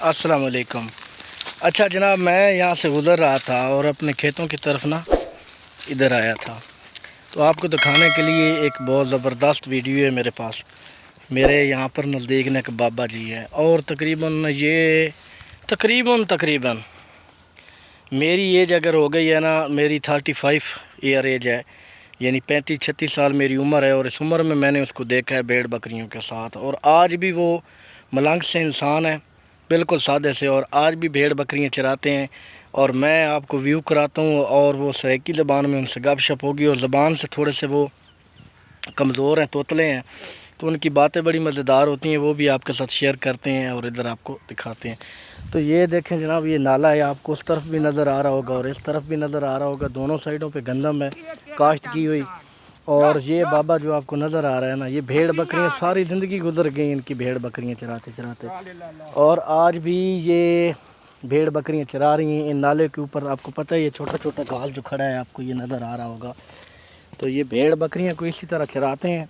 अस्सलाम वालेकुम। अच्छा जनाब, मैं यहाँ से गुज़र रहा था और अपने खेतों की तरफ ना इधर आया था, तो आपको दिखाने के लिए एक बहुत ज़बरदस्त वीडियो है मेरे पास। मेरे यहाँ पर नज़दीक में एक बाबा जी है और तकरीबन मेरी एज अगर हो गई है ना, मेरी 35 ईयर एज है, यानी 35-36 साल मेरी उम्र है। और इस उम्र में मैंने उसको देखा है भेड़ बकरियों के साथ, और आज भी वो मलंग से इंसान है, बिल्कुल सादे से, और आज भी भेड़ बकरियां चराते हैं। और मैं आपको व्यू कराता हूँ, और वो सराइकी ज़बान में उनसे गपशप होगी, और ज़बान से थोड़े से वो कमज़ोर हैं, तोतले हैं, तो उनकी बातें बड़ी मज़ेदार होती हैं, वो भी आपके साथ शेयर करते हैं और इधर आपको दिखाते हैं। तो ये देखें जनाब, ये नाला है, आपको उस तरफ भी नज़र आ रहा होगा और इस तरफ भी नज़र आ रहा होगा, दोनों साइडों पे गंदम है काश्त की हुई। और ये बाबा जो आपको नज़र आ रहा है ना, ये भेड़ बकरियां सारी ज़िंदगी गुजर गई इनकी भेड़ बकरियां चराते चराते, और आज भी ये भेड़ बकरियां चरा रही हैं इन नाले के ऊपर। आपको पता है ये छोटा छोटा घास जो खड़ा है, आपको ये नज़र आ रहा होगा। तो ये भेड़ बकरियां को इसी तरह चराते हैं,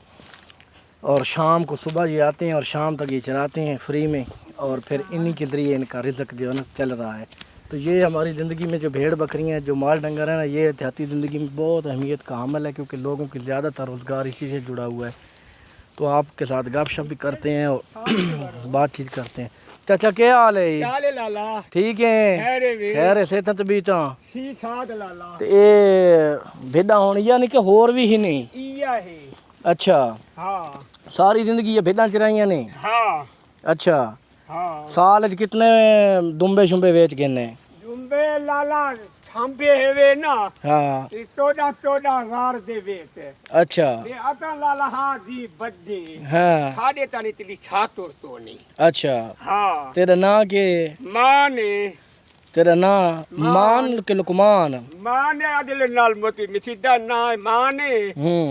और शाम को सुबह ये आते हैं और शाम तक ये चराते हैं फ्री में, और फिर इन्हीं के ज़रिए इनका रिज़्क़ जो है ना चल रहा है। तो ये हमारी ज़िंदगी में जो भेड़ बकरियां हैं, जो माल डंगर है ना, ये एहतियाती ज़िंदगी में बहुत अहमियत का अमल है, क्योंकि लोगों की ज़्यादातर रोज़गार इसी से जुड़ा हुआ है। तो आपके साथ गपशप भी करते हैं और बातचीत करते हैं। चाचा क्या हाल है? लाला ठीक है, खैर से तबीयत तो ये भेड़ा होनी यानी कि होर भी ही नहीं? अच्छा, हाँ सारी जिंदगी ये भेड़ा चराइया ने? हाँ अच्छा, हाँ। साल च कितने दुम्बे शुम्बे बेच गए ने? दुम्बे लाला छांपे हेवे ना, हाँ 14,000 दे बेच। अच्छा, ये आता लाला हाँ जी बड्डे हाँ साढ़े तानी तिली छातुर तो नहीं। अच्छा। हाँ तेरा ना के? माने तेरा ना मान के लुकमान? माने अदले नाल मोती मिसीदा ना माने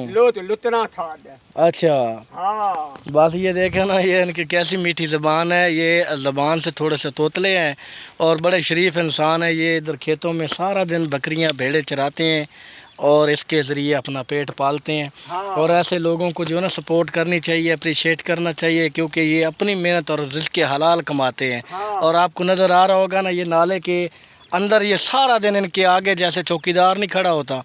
लो तो लुतना था दे। अच्छा, हाँ बस ये देखे ना, ये इनकी कैसी मीठी ज़बान है, ये ज़बान से थोड़े से तोतले हैं और बड़े शरीफ इंसान है। ये इधर खेतों में सारा दिन बकरियां भेड़े चराते हैं और इसके ज़रिए अपना पेट पालते हैं। हाँ। और ऐसे लोगों को जो है ना सपोर्ट करनी चाहिए, अप्रिशिएट करना चाहिए, क्योंकि ये अपनी मेहनत और रिज़्क़ हलाल कमाते हैं। हाँ। और आपको नज़र आ रहा होगा ना, ये नाले के अंदर ये सारा दिन इनके आगे जैसे चौकीदार नहीं खड़ा होता,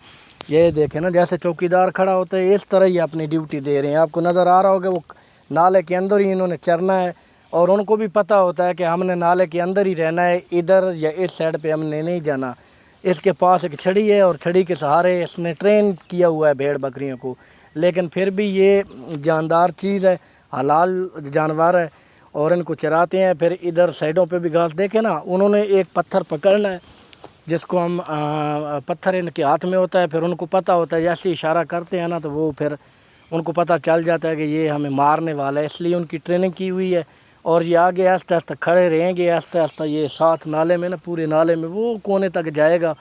ये देखें ना, जैसे चौकीदार खड़ा होता है, इस तरह ही अपनी ड्यूटी दे रहे हैं। आपको नज़र आ रहा होगा वो नाले के अंदर ही इन्होंने चरना है, और उनको भी पता होता है कि हमने नाले के अंदर ही रहना है, इधर या इस साइड पे हमने नहीं जाना। इसके पास एक छड़ी है और छड़ी के सहारे इसने ट्रेन किया हुआ है भेड़ बकरियों को, लेकिन फिर भी ये जानदार चीज़ है, हलाल जानवर है, और इनको चराते हैं। फिर इधर साइडों पे भी घास देखे ना, उन्होंने एक पत्थर पकड़ना है, जिसको हम पत्थर इनके हाथ में होता है, फिर उनको पता होता है, जैसे इशारा करते हैं ना, तो वो फिर उनको पता चल जाता है कि ये हमें मारने वाला है, इसलिए उनकी ट्रेनिंग की हुई है। और ये आगे आस्ते आस्ते खड़े रहेंगे, आस्ते आस्ते ये साथ नाले में ना, पूरे नाले में वो कोने तक जाएगा,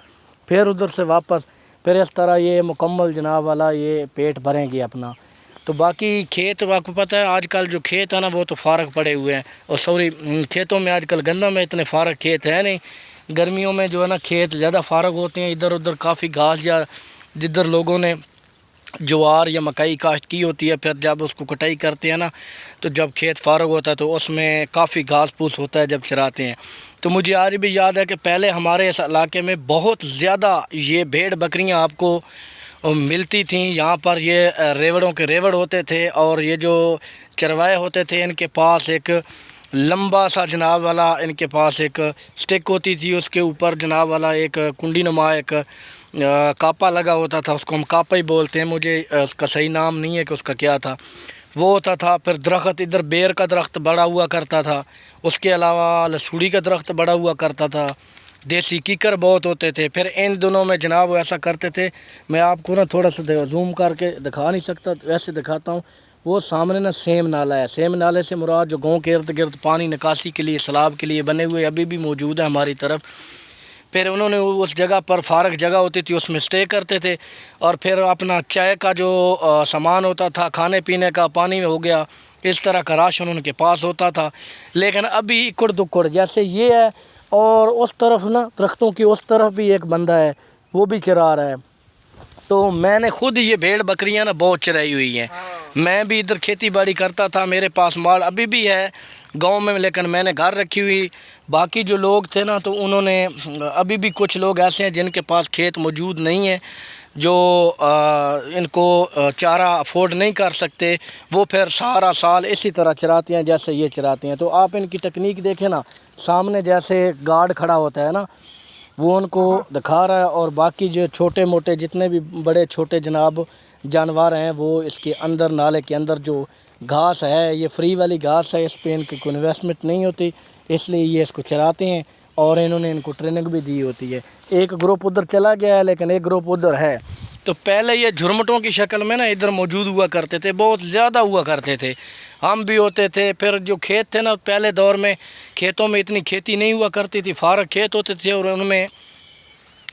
फिर उधर से वापस, फिर इस तरह ये मुकम्मल जनाब वाला ये पेट भरेंगे अपना। तो बाकी खेत, आपको पता है आजकल जो खेत है ना, वो तो फारग पड़े हुए हैं, और सॉरी खेतों में आजकल गंदम में इतने फारग खेत है नहीं। गर्मियों में जो है ना खेत ज़्यादा फारग होते हैं, इधर उधर काफ़ी घास, या जिधर लोगों ने ज्वार या मकई काश्त की होती है, फिर जब उसको कटाई करते हैं ना, तो जब खेत फारग होता है तो उसमें काफ़ी घास फूस होता है जब चराते हैं। तो मुझे आज भी याद है कि पहले हमारे इस इलाके में बहुत ज़्यादा ये भेड़ बकरियां आपको मिलती थीं। यहाँ पर ये रेवड़ों के रेवड़ होते थे, और ये जो चरवाए होते थे, इनके पास एक लंबा सा जनाब वाला, इनके पास एक स्टिक होती थी, उसके ऊपर जनाब वाला एक कुंडी नुमा एक कापा लगा होता था, उसको हम कापा ही बोलते हैं, मुझे उसका सही नाम नहीं है कि उसका क्या था, वो होता था। फिर दरख्त, इधर बेर का दरख्त बड़ा हुआ करता था, उसके अलावा लसूड़ी का दरख्त बड़ा हुआ करता था, देसी कीकर बहुत होते थे। फिर इन दिनों में जनाब वो ऐसा करते थे, मैं आपको ना थोड़ा सा जूम करके दिखा नहीं सकता, वैसे दिखाता हूँ। वो सामने ना सेम नाला है, सेम नाले से मुराद जो गांव के इर्द गिर्द पानी निकासी के लिए, सैलाब के लिए बने हुए अभी भी मौजूद है हमारी तरफ। फिर उन्होंने उस जगह पर फारग जगह होती थी, उसमें स्टे करते थे, और फिर अपना चाय का जो सामान होता था, खाने पीने का, पानी में हो गया, इस तरह का राशन उनके पास होता था। लेकिन अभी इकड़ दुक्कड़ जैसे ये है, और उस तरफ ना दरख्तों की उस तरफ भी एक बंदा है, वो भी चरा रहा है। तो मैंने खुद ये भेड़ बकरियां ना बहुत चराई हुई हैं। मैं भी इधर खेती बाड़ी करता था, मेरे पास माल अभी भी है, गांव में, लेकिन मैंने घर रखी हुई। बाकी जो लोग थे ना, तो उन्होंने, अभी भी कुछ लोग ऐसे हैं जिनके पास खेत मौजूद नहीं है, जो इनको चारा अफोर्ड नहीं कर सकते, वो फिर सारा साल इसी तरह चराते हैं जैसे ये चराते हैं। तो आप इनकी तकनीक देखें ना, सामने जैसे गार्ड खड़ा होता है ना, वो उनको दिखा रहा है, और बाकी जो छोटे मोटे जितने भी बड़े छोटे जनाब जानवर हैं, वो इसके अंदर, नाले के अंदर जो घास है, ये फ्री वाली घास है, इस पर इनकी कोई इन्वेस्टमेंट नहीं होती, इसलिए ये इसको चराते हैं, और इन्होंने इनको ट्रेनिंग भी दी होती है। एक ग्रुप उधर चला गया है, लेकिन एक ग्रुप उधर है। तो पहले ये झुरमुटों की शक्ल में ना इधर मौजूद हुआ करते थे, बहुत ज़्यादा हुआ करते थे, हम भी होते थे। फिर जो खेत थे ना, पहले दौर में खेतों में इतनी खेती नहीं हुआ करती थी, फारग खेत होते थे, और उनमें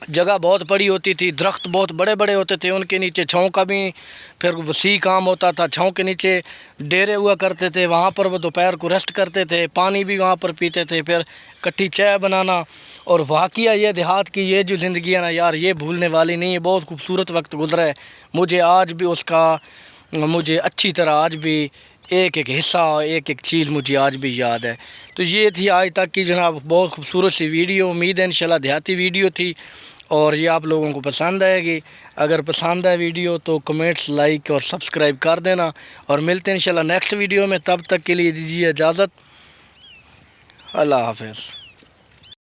जगह बहुत बड़ी होती थी, दरख्त बहुत बड़े बड़े होते थे, उनके नीचे छाँव का भी फिर वसी काम होता था। छाँव के नीचे डेरे हुआ करते थे, वहाँ पर वो दोपहर को रेस्ट करते थे, पानी भी वहाँ पर पीते थे, फिर कट्ठी चाय बनाना। और वाक़या ये देहात की ये जो ज़िंदगी है ना यार, ये भूलने वाली नहीं है। बहुत खूबसूरत वक्त गुजरा है, मुझे आज भी उसका, मुझे अच्छी तरह आज भी एक एक हिस्सा, एक एक चीज़ मुझे आज भी याद है। तो ये थी आज तक की जनाब बहुत खूबसूरत सी वीडियो। उम्मीद है इंशाल्लाह देहाती वीडियो थी, और ये आप लोगों को पसंद आएगी। अगर पसंद आए वीडियो तो कमेंट्स, लाइक और सब्सक्राइब कर देना, और मिलते हैं इंशाल्लाह नेक्स्ट वीडियो में। तब तक के लिए दीजिए इजाज़त। अल्लाह हाफ़िज़।